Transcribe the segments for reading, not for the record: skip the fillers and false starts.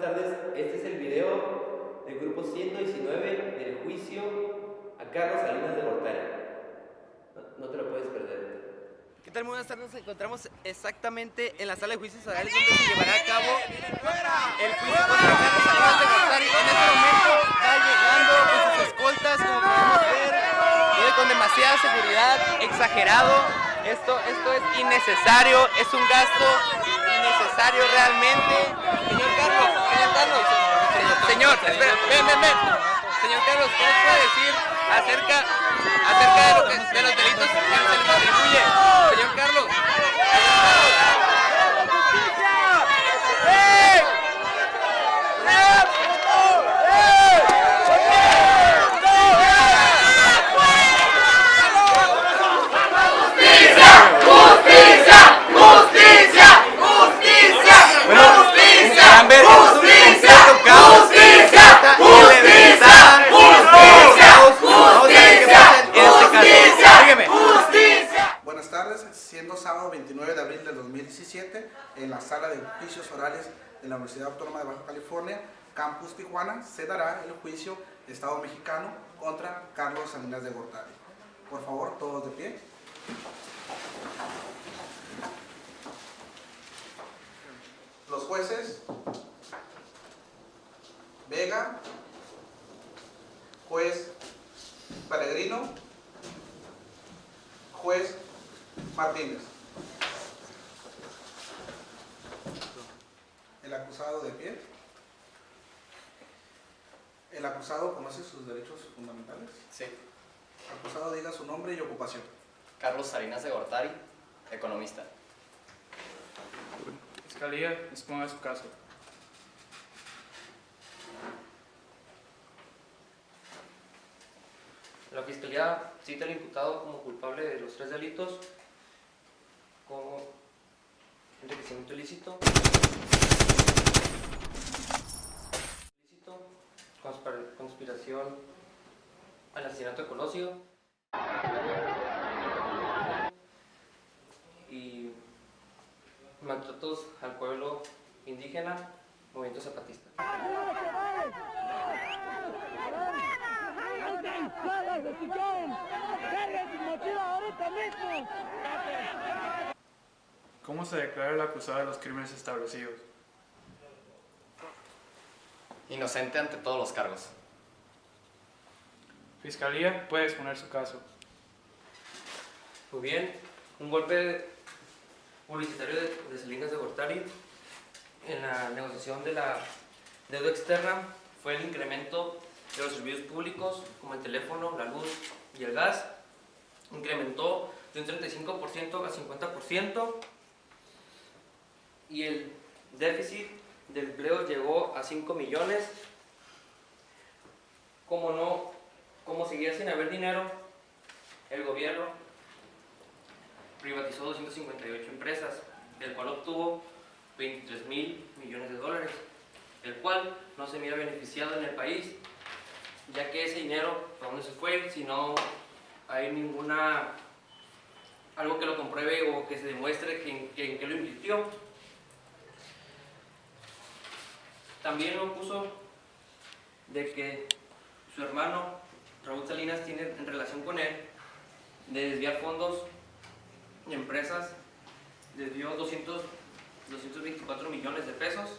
tardes. Este es el video del grupo 119 del juicio a Carlos Salinas de Gortari. No te lo puedes perder. ¿Qué tal? Muy buenas tardes. Nos encontramos exactamente en la sala de juicios orales donde se llevará a cabo el juicio contra Carlos Salinas de Gortari. En este momento va llegando con sus escoltas, como podemos ver, viene con demasiada seguridad, exagerado. Esto es innecesario, es un gasto innecesario realmente. Señor, espera, ven. Señor Carlos, ¿qué nos puede decir acerca de los delitos que se les atribuye? Señor Carlos. Siendo sábado 29 de abril del 2017, en la sala de juicios orales de la Universidad Autónoma de Baja California, Campus Tijuana, se dará el juicio de Estado mexicano contra Carlos Salinas de Gortari. Por favor, todos de pie. Los jueces: Vega, juez Peregrino, juez Martínez. El acusado de pie. ¿El acusado conoce sus derechos fundamentales? Sí. Acusado, diga su nombre y ocupación. Carlos Salinas de Gortari, economista. Fiscalía, exponga su caso. La Fiscalía cita al imputado como culpable de los 3 delitos, como enriquecimiento ilícito, conspiración al asesinato de Colosio y maltratos al pueblo indígena, movimiento zapatista. ¿Cómo se declara el acusado de los crímenes establecidos? Inocente ante todos los cargos. Fiscalía, puede exponer su caso. Muy bien, un golpe publicitario de Salinas de Gortari en la negociación de la deuda externa fue el incremento de los servicios públicos como el teléfono, la luz y el gas. Incrementó de un 35% a 50% y el déficit de empleo llegó a 5 millones. Como seguía sin haber dinero, el gobierno privatizó 258 empresas, del cual obtuvo 23 mil millones de dólares, el cual no se mira beneficiado en el país, ya que ese dinero, ¿para dónde se fue? Si no hay algo que lo compruebe o que se demuestre que lo invirtió. También lo puso de que su hermano Raúl Salinas tiene en relación con él de desviar fondos de empresas, desvió 224 millones de pesos.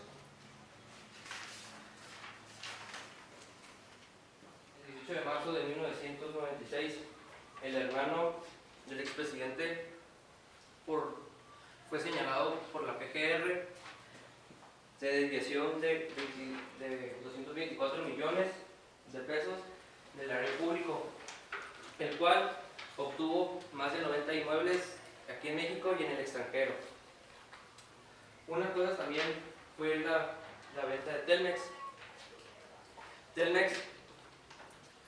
El 18 de marzo de 1996, el hermano del expresidente fue señalado por la PGR de desviación de 224 millones de pesos del área público, el cual obtuvo más de 90 inmuebles aquí en México y en el extranjero. Una cosa también fue la venta de Telmex. Telmex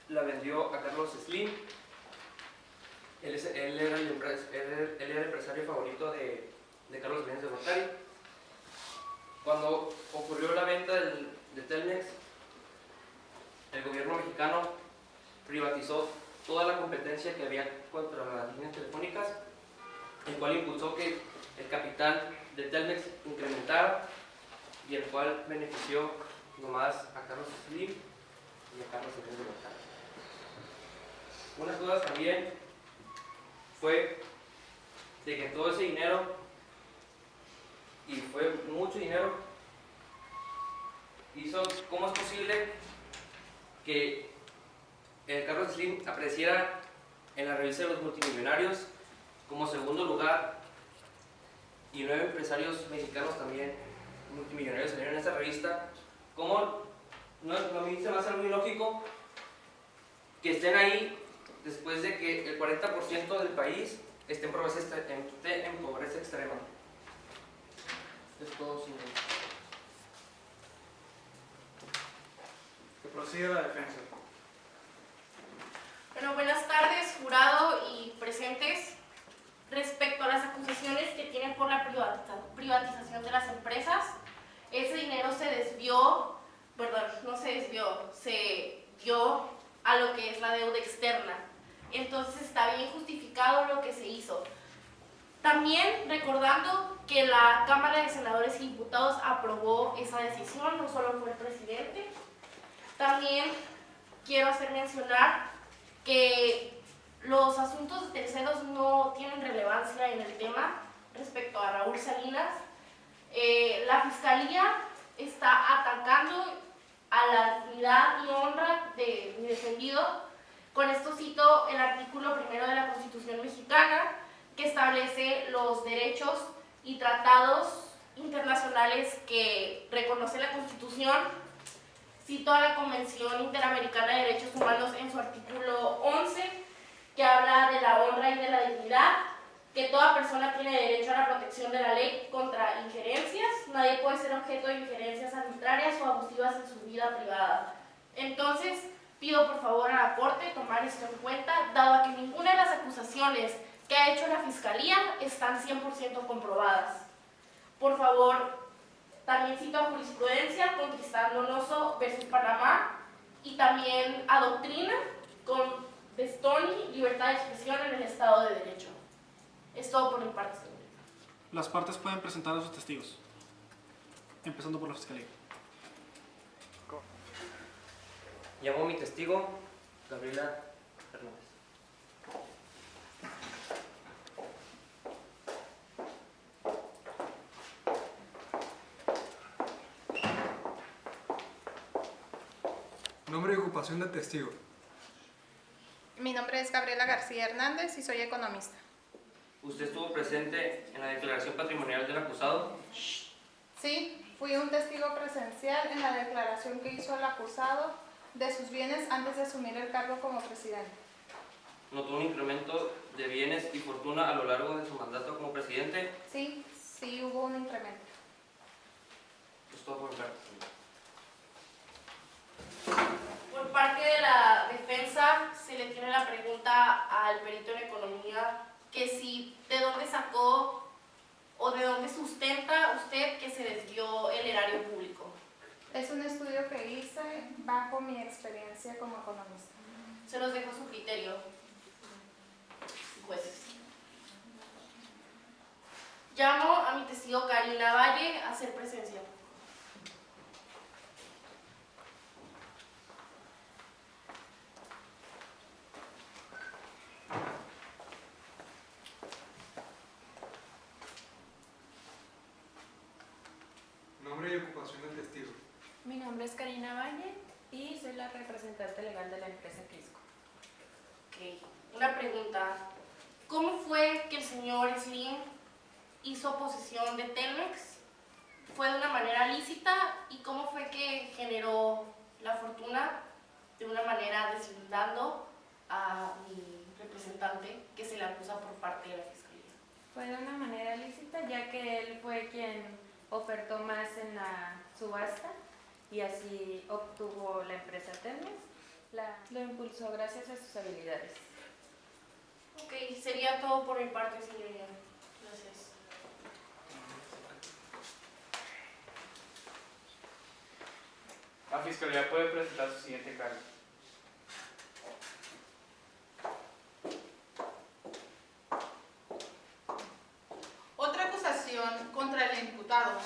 la vendió a Carlos Slim. Él era el empresario favorito de Carlos Salinas de Gortari. Cuando ocurrió la venta de Telmex, el gobierno mexicano privatizó toda la competencia que había contra las líneas telefónicas, el cual impulsó que el capital de Telmex incrementara y el cual benefició nomás a Carlos Slim y a Carlos Salinas de Gortari. Unas dudas también fue de que todo ese dinero, y fue mucho dinero, hizo, ¿cómo es posible que Carlos Slim apareciera en la revista de los multimillonarios como segundo lugar y 9 empresarios mexicanos también multimillonarios salieron en esa revista? ¿Cómo no, a mí se me hace muy lógico que estén ahí después de que el 40% del país esté en pobreza extrema? Es todo, señor. Que prosiga la defensa. Bueno, buenas tardes, jurado y presentes. Respecto a las acusaciones que tienen por la privatización de las empresas, ese dinero se desvió, perdón, no se desvió, se dio a lo que es la deuda externa. Entonces está bien justificado lo que se hizo. También recordando que la Cámara de Senadores y Diputados aprobó esa decisión, no solo fue el presidente. También quiero hacer mencionar que los asuntos de terceros no tienen relevancia en el tema respecto a Raúl Salinas. La Fiscalía está atacando a la dignidad y honra de mi defendido. Con esto cito el artículo 1 de la Constitución mexicana, que establece los derechos y tratados internacionales que reconoce la Constitución. Cito a la Convención Interamericana de Derechos Humanos en su artículo 11, que habla de la honra y de la dignidad, que toda persona tiene derecho a la protección de la ley contra injerencias. Nadie puede ser objeto de injerencias arbitrarias o abusivas en su vida privada. Entonces, pido por favor a la Corte tomar esto en cuenta, dado a que ninguna de las acusaciones que ha hecho la Fiscalía están 100% comprobadas. Por favor, también cito a jurisprudencia con Tristán Donoso versus Panamá y también a doctrina con Bestoni, libertad de expresión en el Estado de Derecho. Es todo por mi parte, señor. Las partes pueden presentar a sus testigos, empezando por la Fiscalía. Llamo a mi testigo, Gabriela Hernández. Nombre y ocupación del testigo. Mi nombre es Gabriela García Hernández y soy economista. ¿Usted estuvo presente en la declaración patrimonial del acusado? Sí, fui un testigo presencial en la declaración que hizo el acusado de sus bienes antes de asumir el cargo como presidente. ¿Notó un incremento de bienes y fortuna a lo largo de su mandato como presidente? Sí hubo un incremento. Es todo por mi parte. Por parte de la defensa se le tiene la pregunta al perito en economía que si de dónde sacó o de dónde sustenta usted que se desvió el erario público. Es un estudio que hice bajo mi experiencia como economista. Se los dejo a su criterio, jueces. Llamo a mi testigo Karina Valle a hacer presencia. Nombre y ocupación del testigo. Mi nombre es Karina Valle y soy la representante legal de la empresa Crisco. Ok, una pregunta. ¿Cómo fue que el señor Slim hizo posesión de Telmex? ¿Fue de una manera lícita? ¿Y cómo fue que generó la fortuna de una manera deslindando a mi representante que se le acusa por parte de la Fiscalía? Fue de una manera lícita, ya que él fue quien ofertó más en la subasta y así obtuvo la empresa Telmex. Lo impulsó gracias a sus habilidades. Ok, sería todo por mi parte, señoría. Gracias. La Fiscalía puede presentar su siguiente cargo. Otra acusación contra el imputado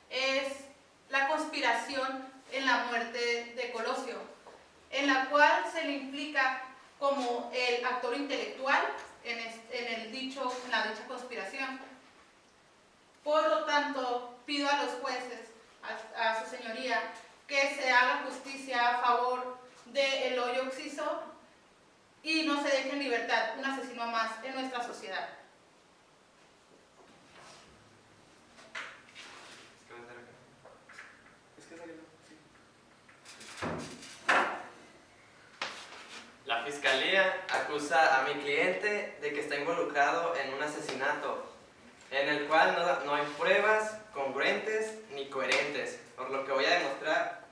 es conspiración en la muerte de Colosio, en la cual se le implica como el actor intelectual en la dicha conspiración. Por lo tanto, pido a los jueces, a su señoría, que se haga justicia a favor de Eloy Oxiso y no se deje en libertad un asesino más en nuestra sociedad. La fiscalía acusa a mi cliente de que está involucrado en un asesinato, en el cual no hay pruebas congruentes ni coherentes, por lo que voy a demostrar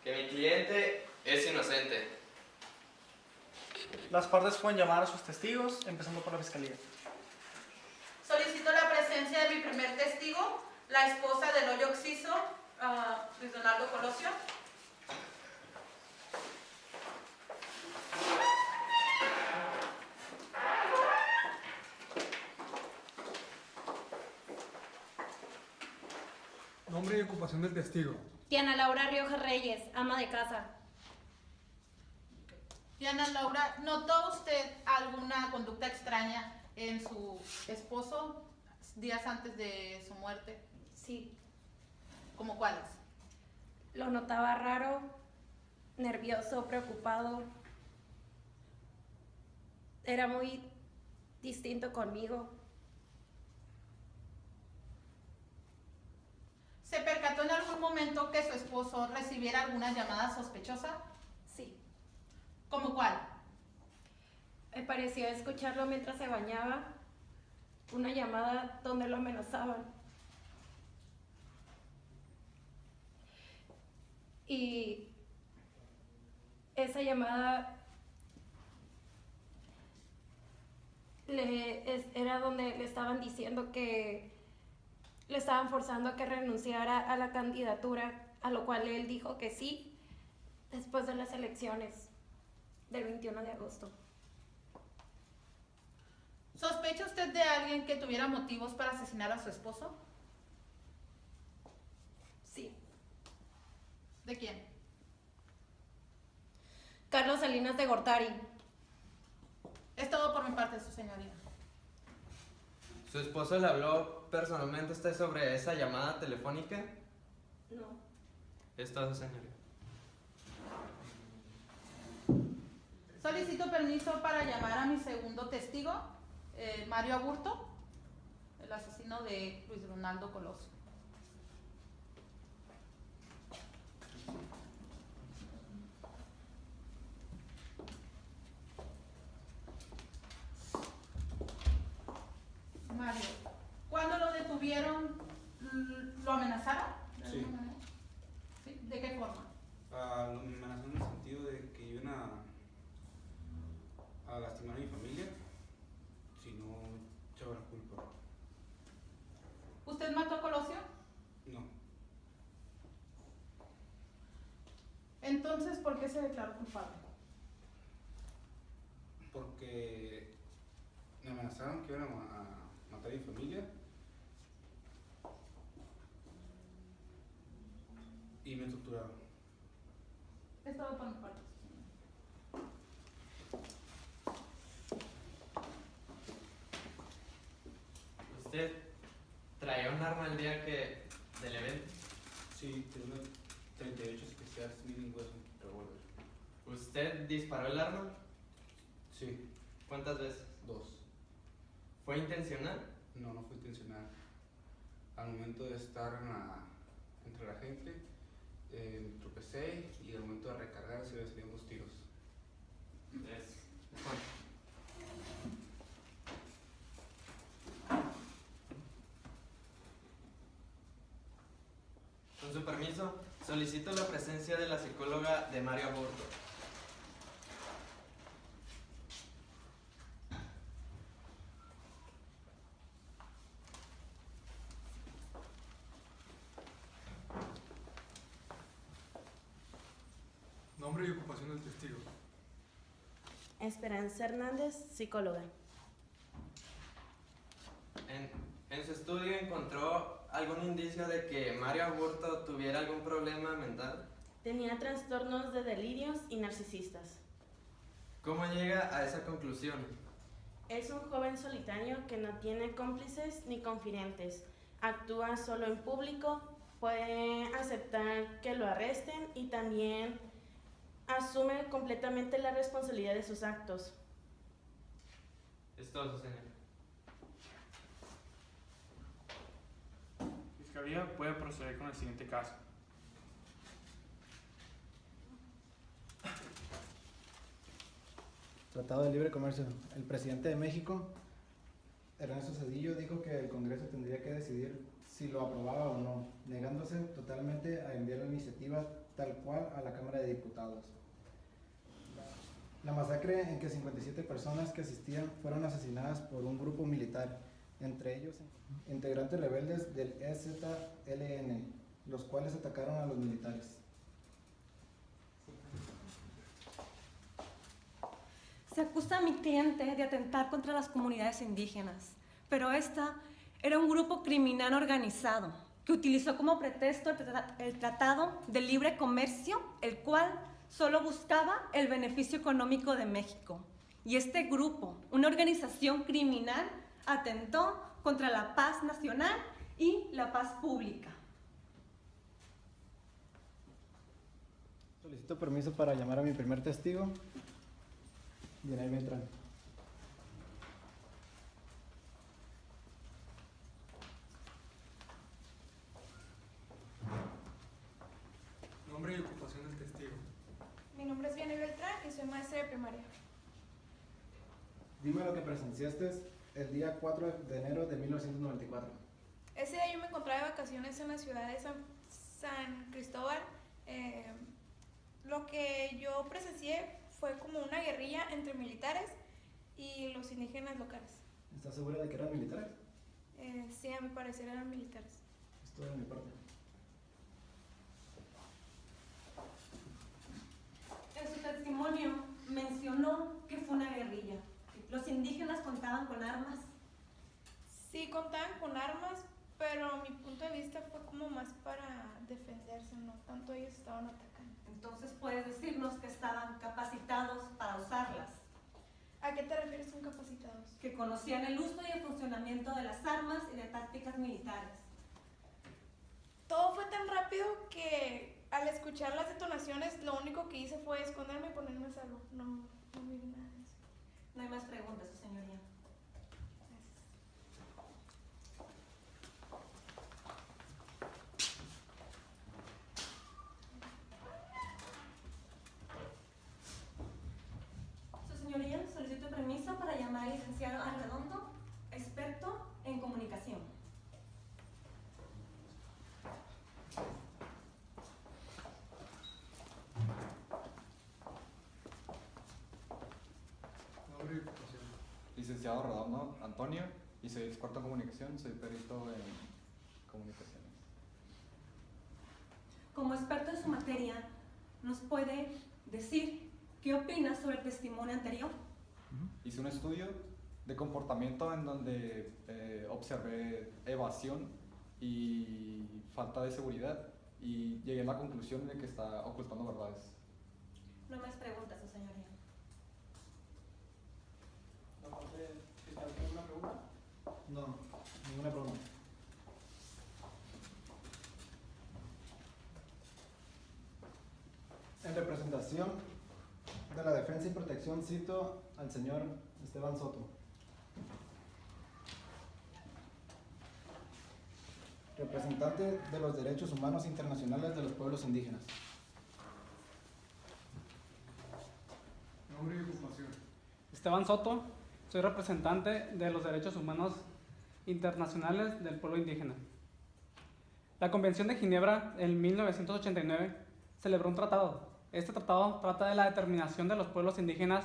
que mi cliente es inocente. Las partes pueden llamar a sus testigos, empezando por la fiscalía. Solicito la presencia de mi primer testigo, la esposa del Eloy Oxiso, Luis Donaldo Colosio. Nombre y ocupación del testigo. Diana Laura Rioja Reyes, ama de casa. Diana Laura, ¿notó usted alguna conducta extraña en su esposo días antes de su muerte? Sí. ¿Cómo cuáles? Lo notaba raro, nervioso, preocupado. Era muy distinto conmigo. ¿Se percató en algún momento que su esposo recibiera alguna llamada sospechosa? Sí. ¿Cómo cuál? Me pareció escucharlo mientras se bañaba. Una llamada donde lo amenazaban. Y esa llamada era donde le estaban diciendo que le estaban forzando a que renunciara a la candidatura, a lo cual él dijo que sí, después de las elecciones del 21 de agosto. ¿Sospecha usted de alguien que tuviera motivos para asesinar a su esposo? Sí. ¿De quién? Carlos Salinas de Gortari. Es todo por mi parte, su señoría. ¿Su esposo le habló personalmente a usted sobre esa llamada telefónica? No. Es todo, señoría. Solicito permiso para llamar a mi segundo testigo, Mario Aburto, el asesino de Luis Donaldo Colosio. Mario, ¿cuándo lo detuvieron, lo amenazaron? ¿De Sí. alguna manera? ¿Sí? ¿De qué forma? Me amenazó en el sentido de que iban a lastimar a mi familia si no echaba la culpa. ¿Usted mató a Colosio? No, Entonces, ¿por qué se declaró culpable? porque me amenazaron que iban a matar a mi familia y me torturaron. Es todo por mi parte. ¿Usted traía un arma el día del evento? Sí, tengo una 38 especial Smith & Wesson revólver. ¿Usted disparó el arma? Sí. ¿Cuántas veces? 2. ¿Fue intencional? No, no fue intencional. Al momento de estar entre la gente, me tropecé y al momento de recargar se me salieron 2 tiros. Con su permiso, solicito la presencia de la psicóloga de Mario Aburto. Nombre y ocupación del testigo. Esperanza Hernández, psicóloga. En su estudio encontró algún indicio de que Mario Aburto tuviera algún problema mental? Tenía trastornos de delirios y narcisistas. ¿Cómo llega a esa conclusión? Es un joven solitario que no tiene cómplices ni confidentes. Actúa solo en público, puede aceptar que lo arresten y también asume completamente la responsabilidad de sus actos. Es todo, señor. Fiscalía puede proceder con el siguiente caso. Tratado de Libre Comercio. El presidente de México, Ernesto Zedillo, dijo que el Congreso tendría que decidir si lo aprobaba o no, negándose totalmente a enviar la iniciativa tal cual a la Cámara de Diputados. La masacre en que 57 personas que asistían fueron asesinadas por un grupo militar, entre ellos integrantes rebeldes del EZLN, los cuales atacaron a los militares. Se acusa a mi cliente de atentar contra las comunidades indígenas, pero esta era un grupo criminal organizado que utilizó como pretexto el Tratado de Libre Comercio, el cual solo buscaba el beneficio económico de México. Y este grupo, una organización criminal, atentó contra la paz nacional y la paz pública. Solicito permiso para llamar a mi primer testigo, Yanel Beltrán. Nombre y ocupación del testigo. Mi nombre es Yanel Beltrán y soy maestra de primaria. Dime lo que presenciaste el día 4 de enero de 1994. Ese día yo me encontraba de vacaciones en la ciudad de San Cristóbal. Lo que yo presencié fue como una guerrilla entre militares y los indígenas locales. ¿Estás segura de que eran militares? Sí, a mi parecer eran militares. Es todo de mi parte. En su testimonio mencionó que fue una guerrilla. ¿Los indígenas contaban con armas? Sí, contaban con armas, pero mi punto de vista fue como más para defenderse, no tanto ellos estaban atacando. Entonces puedes decirnos que estaban capacitados para usarlas. ¿A qué te refieres con capacitados? Que conocían el uso y el funcionamiento de las armas y de tácticas militares. Todo fue tan rápido que al escuchar las detonaciones lo único que hice fue esconderme y ponerme a salvo. No vi nada de eso. No hay más preguntas, su señoría. Su señoría, solicito permiso para llamar al licenciado Arredondo, experto en comunicación. Nombre y ocupación. Licenciado Redondo Antonio, y soy experto en comunicación, soy perito en comunicaciones. Como experto en su materia, ¿nos puede decir qué opina sobre el testimonio anterior? Hice un estudio de comportamiento en donde observé evasión y falta de seguridad y llegué a la conclusión de que está ocultando verdades. No hay más preguntas, su señoría. ¿Alguna pregunta? No, ninguna pregunta. En representación de la Defensa y Protección cito al señor Esteban Soto. Representante de los Derechos Humanos Internacionales de los Pueblos Indígenas. Nombre y ocupación. Esteban Soto, soy representante de los Derechos Humanos Internacionales del Pueblo Indígena. La Convención de Ginebra en 1989 celebró un tratado. Este tratado trata de la determinación de los pueblos indígenas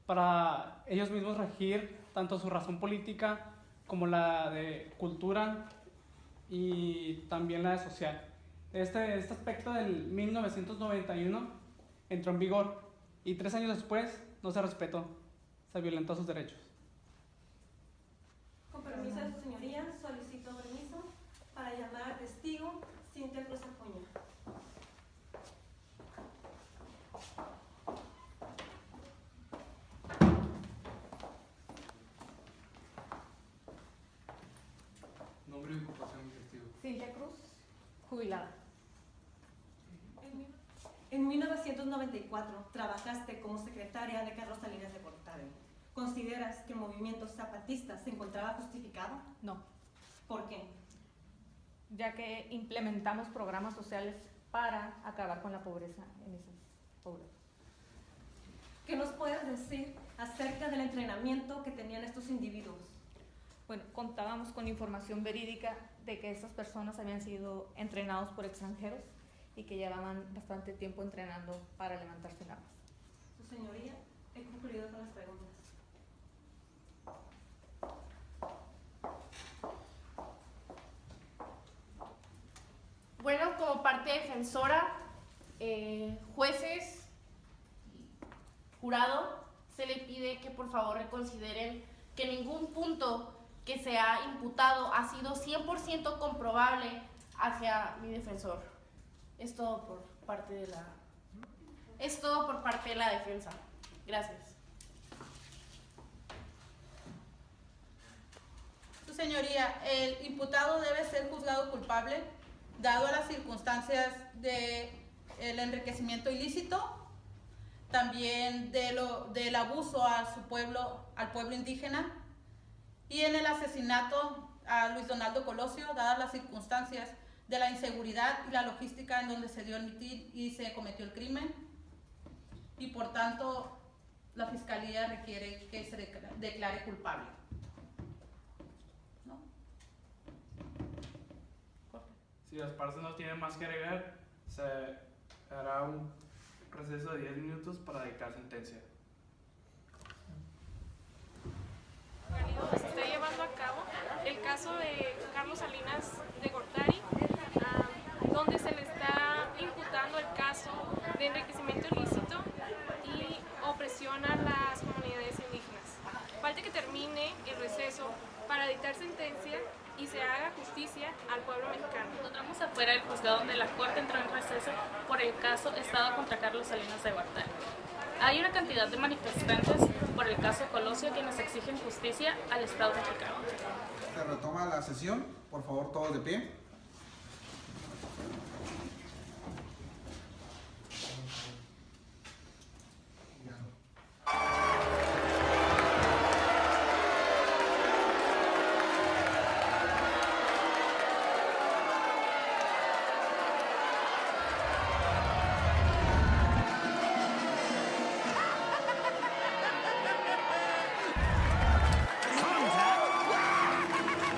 para ellos mismos regir tanto su razón política como la de cultura y también la de social. Este aspecto del 1991 entró en vigor y 3 años después no se respetó, se violentó sus derechos. Con permiso de su señoría, solicito permiso para llamar Nombre y ocupación del testigo. Cintia Cruz, jubilada. En 1994 trabajaste como secretaria de Carlos Salinas de Gortari. ¿Consideras que el movimiento zapatista se encontraba justificado? No. ¿Por qué? Ya que implementamos programas sociales para acabar con la pobreza en esos poblados. ¿Qué nos puedes decir acerca del entrenamiento que tenían estos individuos? Bueno, contábamos con información verídica de que estas personas habían sido entrenados por extranjeros y que llevaban bastante tiempo entrenando para levantarse en armas. Su señoría, he concluido con las preguntas. Bueno, como parte defensora, jueces, jurado, se le pide que por favor reconsideren que ningún punto que se ha imputado ha sido 100% comprobable hacia mi defensor. Es todo por parte de la defensa. Gracias. Su señoría, el imputado debe ser juzgado culpable dado a las circunstancias del enriquecimiento ilícito, también del abuso a su pueblo, al pueblo indígena, y en el asesinato a Luis Donaldo Colosio, dadas las circunstancias de la inseguridad y la logística en donde se dio el mitin y se cometió el crimen, y por tanto la Fiscalía requiere que se declare culpable. ¿No? Si las partes no tienen más que agregar, se hará un receso de 10 minutos para dictar sentencia. Se está llevando a cabo el caso de Carlos Salinas de Gortari, donde se le está imputando el caso de enriquecimiento ilícito y opresión a las comunidades indígenas. Falta que termine el receso para dictar sentencia y se haga justicia al pueblo mexicano. Nos encontramos afuera del juzgado donde la Corte entró en receso por el caso Estado contra Carlos Salinas de Gortari. Hay una cantidad de manifestantes por el caso Colosio quienes exigen justicia al Estado mexicano. Se retoma la sesión, por favor todos de pie.